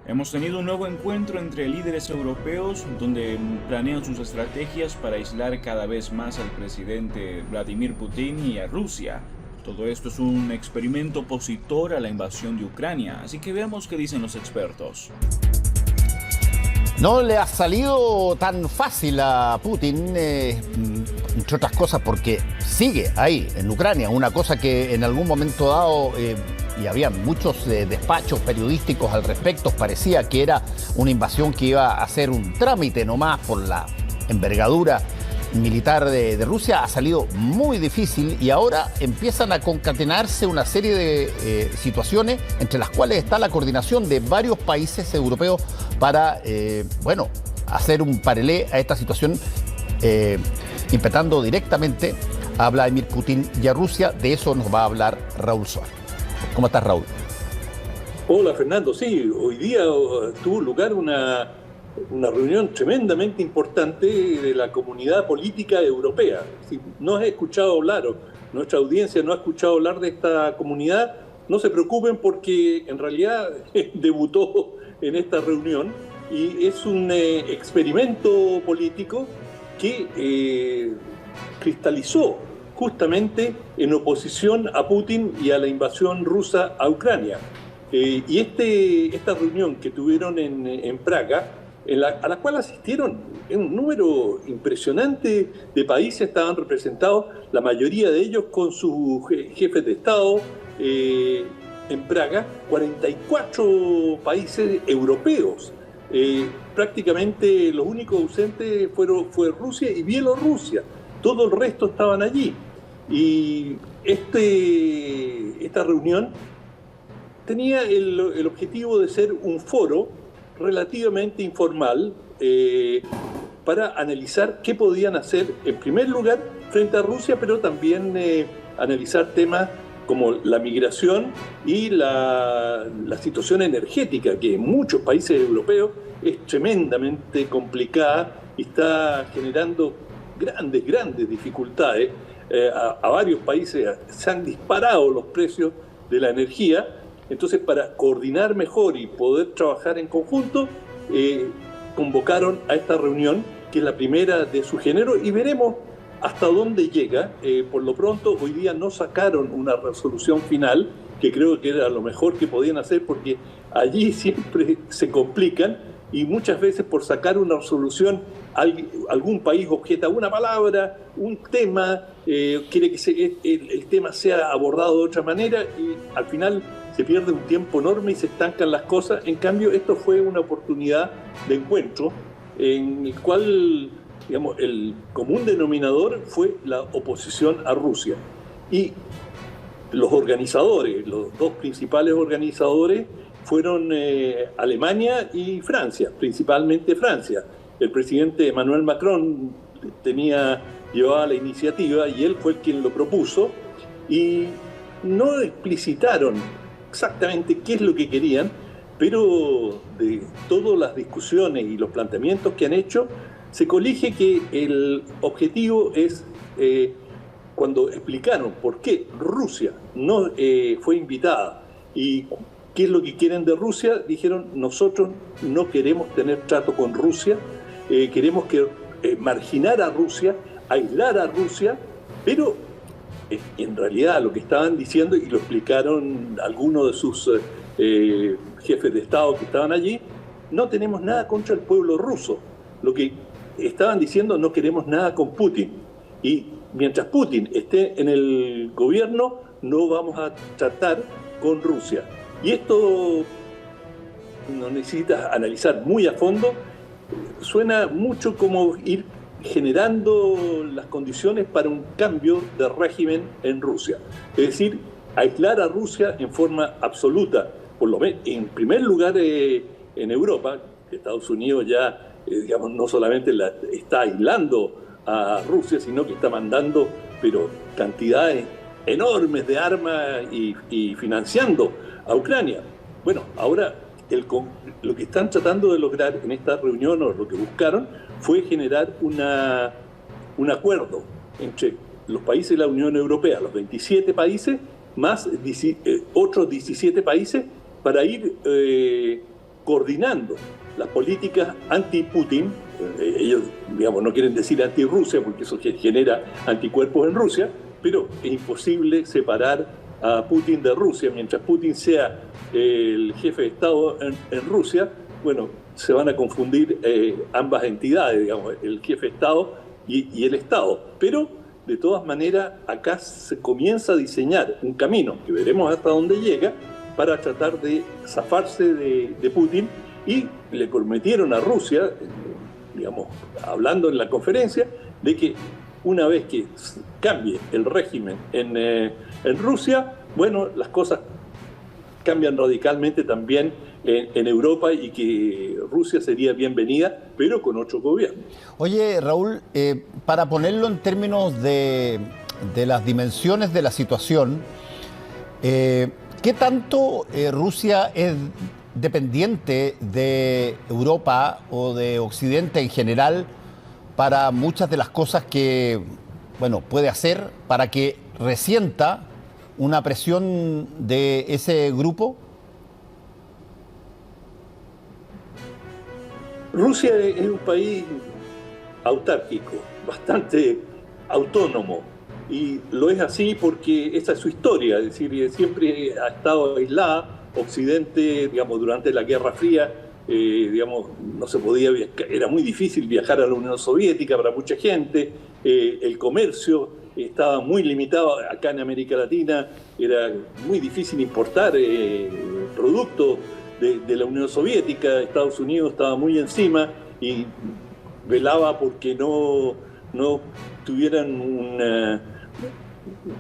Hemos tenido un nuevo encuentro entre líderes europeos donde planean sus estrategias para aislar cada vez más al presidente Vladimir Putin y a Rusia. Todo esto es un experimento opositor a la invasión de Ucrania, así que veamos qué dicen los expertos. No le ha salido tan fácil a Putin, entre otras cosas porque sigue ahí, en Ucrania, una cosa que en algún momento dado, y había muchos despachos periodísticos al respecto, parecía que era una invasión que iba a ser un trámite nomás por la envergadura militar de Rusia. Ha salido muy difícil y ahora empiezan a concatenarse una serie de situaciones entre las cuales está la coordinación de varios países europeos para, hacer un paralelo a esta situación, impactando directamente a Vladimir Putin y a Rusia. De eso nos va a hablar Raúl Suárez. ¿Cómo estás, Raúl? Hola, Fernando. Sí, hoy día tuvo lugar una reunión tremendamente importante de la comunidad política europea. Si no has escuchado hablar, o nuestra audiencia no ha escuchado hablar de esta comunidad, no se preocupen porque en realidad debutó en esta reunión y es un experimento político que cristalizó justamente en oposición a Putin y a la invasión rusa a Ucrania. Y esta reunión que tuvieron en Praga, a la cual asistieron un número impresionante de países, estaban representados, la mayoría de ellos con sus jefes de Estado, en Praga, 44 países europeos. Prácticamente los únicos ausentes fue Rusia y Bielorrusia. Todo el resto estaban allí. Y esta reunión tenía el objetivo de ser un foro relativamente informal para analizar qué podían hacer, en primer lugar, frente a Rusia, pero también analizar temas como la migración y la situación energética, que en muchos países europeos es tremendamente complicada y está generando grandes dificultades. A varios países se han disparado los precios de la energía. Entonces, para coordinar mejor y poder trabajar en conjunto, convocaron a esta reunión, que es la primera de su género, y veremos hasta dónde llega. Por lo pronto, hoy día no sacaron una resolución final, que creo que era lo mejor que podían hacer, porque allí siempre se complican y muchas veces por sacar una resolución algún país objeta una palabra, un tema, quiere que el tema sea abordado de otra manera y al final se pierde un tiempo enorme y se estancan las cosas. En cambio, esto fue una oportunidad de encuentro en el cual, digamos, el común denominador fue la oposición a Rusia. Y los organizadores, los dos principales organizadores, fueron Alemania y Francia, principalmente Francia. El presidente Emmanuel Macron llevaba la iniciativa y él fue quien lo propuso, y no explicitaron exactamente qué es lo que querían, pero de todas las discusiones y los planteamientos que han hecho, se colige que el objetivo es, cuando explicaron por qué Rusia no fue invitada y qué es lo que quieren de Rusia, dijeron: nosotros no queremos tener trato con Rusia, queremos marginar a Rusia, aislar a Rusia, pero en realidad lo que estaban diciendo, y lo explicaron algunos de sus jefes de Estado que estaban allí, no tenemos nada contra el pueblo ruso. Lo que estaban diciendo: no queremos nada con Putin. Y mientras Putin esté en el gobierno, no vamos a tratar con Rusia. Y esto no necesitas analizar muy a fondo, suena mucho como ir generando las condiciones para un cambio de régimen en Rusia. Es decir, aislar a Rusia en forma absoluta, por lo menos en primer lugar en Europa. Estados Unidos ya, no solamente está aislando a Rusia, sino que está mandando cantidades enormes de armas y financiando a Ucrania. Bueno, ahora lo que están tratando de lograr en esta reunión, o lo que buscaron, fue generar un acuerdo entre los países de la Unión Europea, los 27 países, más otros 17 países, para ir coordinando las políticas anti-Putin. Ellos, digamos, no quieren decir anti-Rusia porque eso genera anticuerpos en Rusia, pero es imposible separar a Putin de Rusia. Mientras Putin sea el jefe de Estado en Rusia, bueno, se van a confundir ambas entidades, digamos, el jefe de Estado y el Estado. Pero, de todas maneras, acá se comienza a diseñar un camino, que veremos hasta dónde llega, para tratar de zafarse de Putin, y le prometieron a Rusia, digamos, hablando en la conferencia, de que una vez que cambie el régimen en Rusia, bueno, las cosas cambian radicalmente también en Europa y que Rusia sería bienvenida, pero con otro gobierno. Oye, Raúl, para ponerlo en términos de las dimensiones de la situación, ¿qué tanto Rusia es dependiente de Europa o de Occidente en general para muchas de las cosas que, bueno, puede hacer para que resienta una presión de ese grupo? Rusia es un país autárquico, bastante autónomo, y lo es así porque esa es su historia, es decir, siempre ha estado aislada. Occidente, digamos, durante la Guerra Fría, digamos, no se podía viajar, era muy difícil viajar a la Unión Soviética para mucha gente, el comercio estaba muy limitado. Acá en América Latina era muy difícil importar productos de la Unión Soviética. Estados Unidos estaba muy encima y velaba porque no tuvieran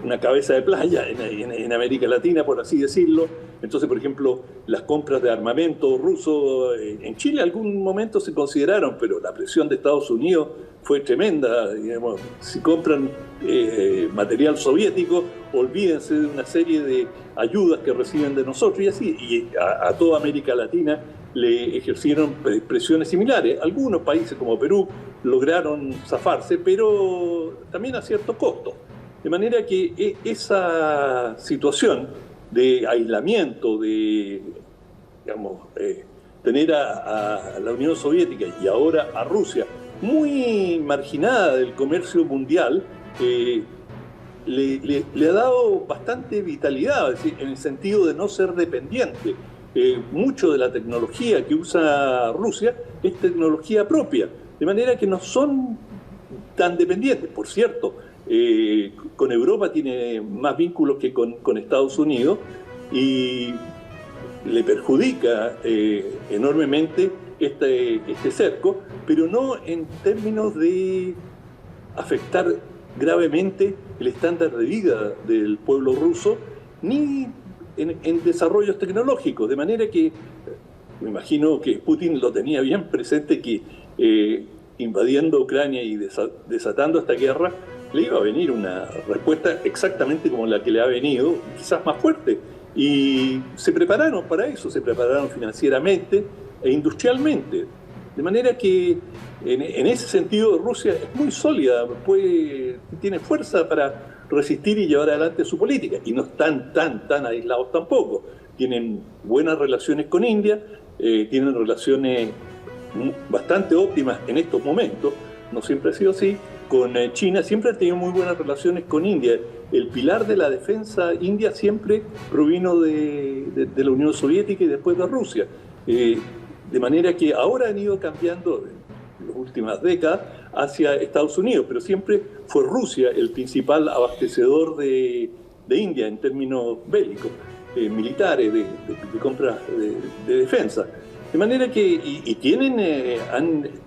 una cabeza de playa en América Latina, por así decirlo. Entonces, por ejemplo, las compras de armamento ruso en Chile en algún momento se consideraron, pero la presión de Estados Unidos fue tremenda. Digamos, si compran material soviético, olvídense de una serie de ayudas que reciben de nosotros, y así, y a toda América Latina le ejercieron presiones similares. Algunos países como Perú lograron zafarse, pero también a cierto costo. De manera que esa situación de aislamiento, de, digamos, tener a la Unión Soviética y ahora a Rusia muy marginada del comercio mundial, le ha dado bastante vitalidad, es decir, en el sentido de no ser dependiente. Mucho de la tecnología que usa Rusia es tecnología propia, de manera que no son tan dependientes. Por cierto, con Europa tiene más vínculos que con Estados Unidos, y le perjudica enormemente este cerco, pero no en términos de afectar gravemente el estándar de vida del pueblo ruso, ni en desarrollos tecnológicos. De manera que me imagino que Putin lo tenía bien presente, que invadiendo Ucrania y desatando esta guerra, le iba a venir una respuesta exactamente como la que le ha venido, quizás más fuerte. Y se prepararon para eso, se prepararon financieramente e industrialmente. De manera que en ese sentido Rusia es muy sólida, tiene fuerza para resistir y llevar adelante su política. Y no están tan aislados tampoco. Tienen buenas relaciones con India, tienen relaciones bastante óptimas en estos momentos, no siempre ha sido así. Con China siempre ha tenido muy buenas relaciones con India. El pilar de la defensa india siempre provino de la Unión Soviética y después de Rusia. De manera que ahora han ido cambiando en las últimas décadas hacia Estados Unidos, pero siempre fue Rusia el principal abastecedor de India en términos bélicos, militares, de compras de defensa. De manera que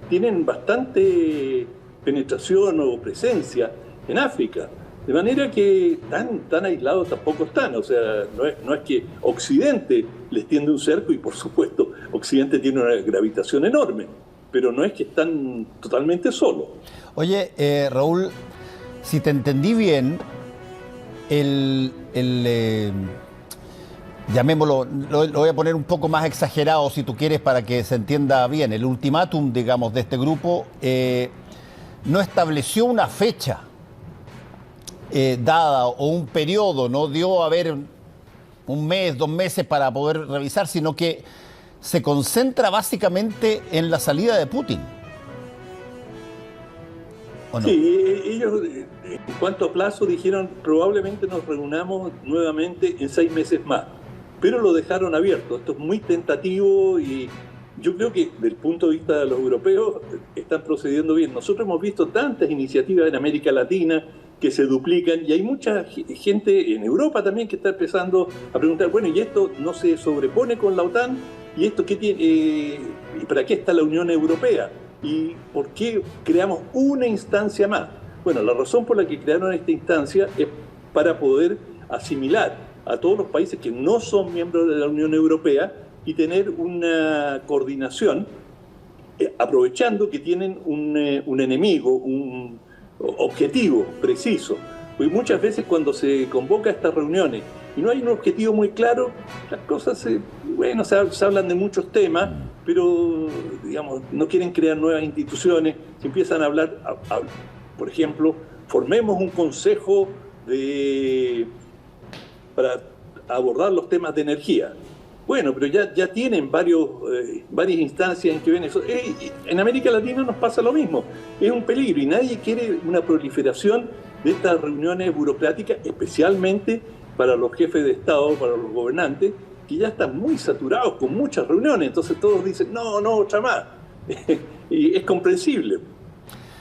tienen bastante penetración o presencia en África. De manera que tan aislados tampoco están. O sea, no es que Occidente les tiende un cerco, y por supuesto Occidente tiene una gravitación enorme, pero no es que están totalmente solos. Oye, Raúl, si te entendí bien, llamémoslo, lo voy a poner un poco más exagerado si tú quieres para que se entienda bien, el ultimátum, digamos, de este grupo no estableció una fecha dada o un periodo, no dio a ver un mes, 2 meses para poder revisar, sino que se concentra básicamente en la salida de Putin. ¿O no? Sí, ellos en cuanto a plazo dijeron probablemente nos reunamos nuevamente en 6 meses más, pero lo dejaron abierto. Esto es muy tentativo y yo creo que desde el punto de vista de los europeos están procediendo bien. Nosotros hemos visto tantas iniciativas en América Latina que se duplican y hay mucha gente en Europa también que está empezando a preguntar, bueno, ¿y esto no se sobrepone con la OTAN? ¿Y esto qué tiene? ¿Y para qué está la Unión Europea? ¿Y por qué creamos una instancia más? Bueno, la razón por la que crearon esta instancia es para poder asimilar a todos los países que no son miembros de la Unión Europea y tener una coordinación, aprovechando que tienen un enemigo, un objetivo preciso. Porque muchas veces cuando se convoca a estas reuniones y no hay un objetivo muy claro, las cosas se hablan de muchos temas, pero digamos, no quieren crear nuevas instituciones, se empiezan a hablar, por ejemplo, formemos un consejo para abordar los temas de energía. Bueno, pero ya tienen varias instancias en que ven eso. En América Latina nos pasa lo mismo. Es un peligro y nadie quiere una proliferación de estas reuniones burocráticas, especialmente para los jefes de Estado, para los gobernantes, que ya están muy saturados con muchas reuniones. Entonces todos dicen, no, otra más. Y es comprensible.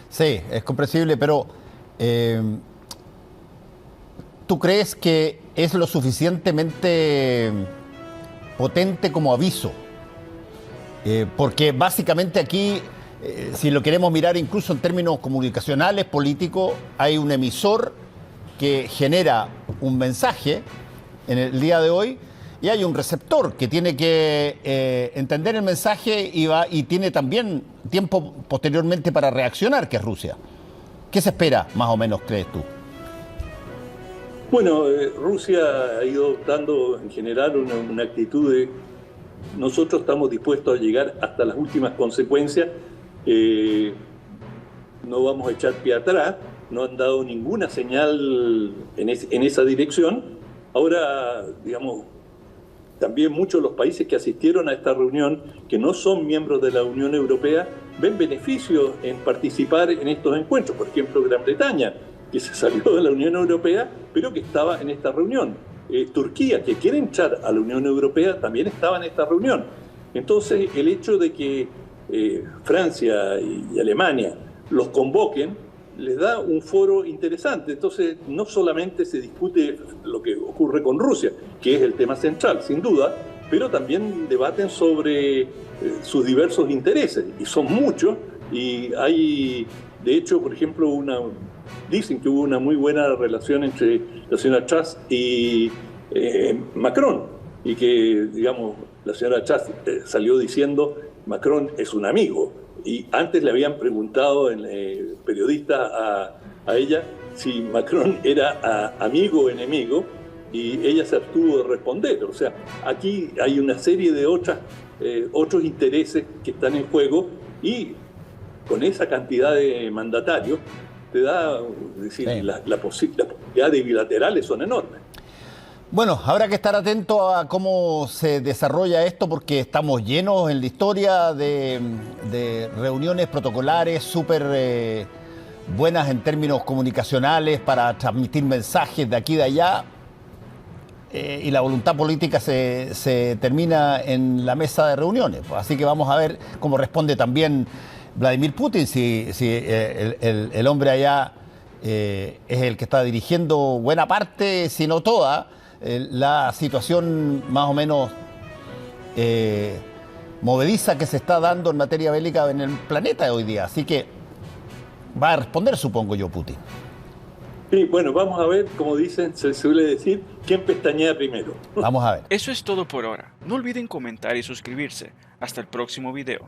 Sí, es comprensible, pero ¿tú crees que es lo suficientemente potente como aviso? Porque básicamente aquí, si lo queremos mirar incluso en términos comunicacionales, políticos, hay un emisor que genera un mensaje en el día de hoy y hay un receptor que tiene que entender el mensaje y tiene también tiempo posteriormente para reaccionar, que es Rusia. ¿Qué se espera, más o menos, crees tú? Bueno, Rusia ha ido dando en general una actitud de nosotros estamos dispuestos a llegar hasta las últimas consecuencias, no vamos a echar pie atrás, no han dado ninguna señal en esa dirección. Ahora, digamos, también muchos de los países que asistieron a esta reunión, que no son miembros de la Unión Europea, ven beneficios en participar en estos encuentros. Por ejemplo, Gran Bretaña, que se salió de la Unión Europea, pero que estaba en esta reunión. Turquía, que quiere entrar a la Unión Europea, también estaba en esta reunión. Entonces, el hecho de que Francia y Alemania los convoquen, les da un foro interesante. Entonces, no solamente se discute lo que ocurre con Rusia, que es el tema central, sin duda, pero también debaten sobre sus diversos intereses, y son muchos, y hay, de hecho, por ejemplo, dicen que hubo una muy buena relación entre la señora Truss y Macron, y que, digamos, la señora Truss salió diciendo Macron es un amigo, y antes le habían preguntado periodistas a ella si Macron era amigo o enemigo, y ella se abstuvo de responder. O sea, aquí hay una serie de otros intereses que están en juego, y con esa cantidad de mandatarios te da, es decir, sí, la posibilidad de bilaterales son enormes. Bueno, habrá que estar atento a cómo se desarrolla esto, porque estamos llenos en la historia de reuniones protocolares súper buenas en términos comunicacionales para transmitir mensajes de aquí y de allá, y la voluntad política se termina en la mesa de reuniones. Así que vamos a ver cómo responde también Vladimir Putin, si el hombre allá es el que está dirigiendo buena parte, si no toda, la situación más o menos movediza que se está dando en materia bélica en el planeta de hoy día. Así que va a responder, supongo yo, Putin. Sí, bueno, vamos a ver, como dicen, se suele decir, quién pestañea primero. Vamos a ver. Eso es todo por ahora. No olviden comentar y suscribirse. Hasta el próximo video.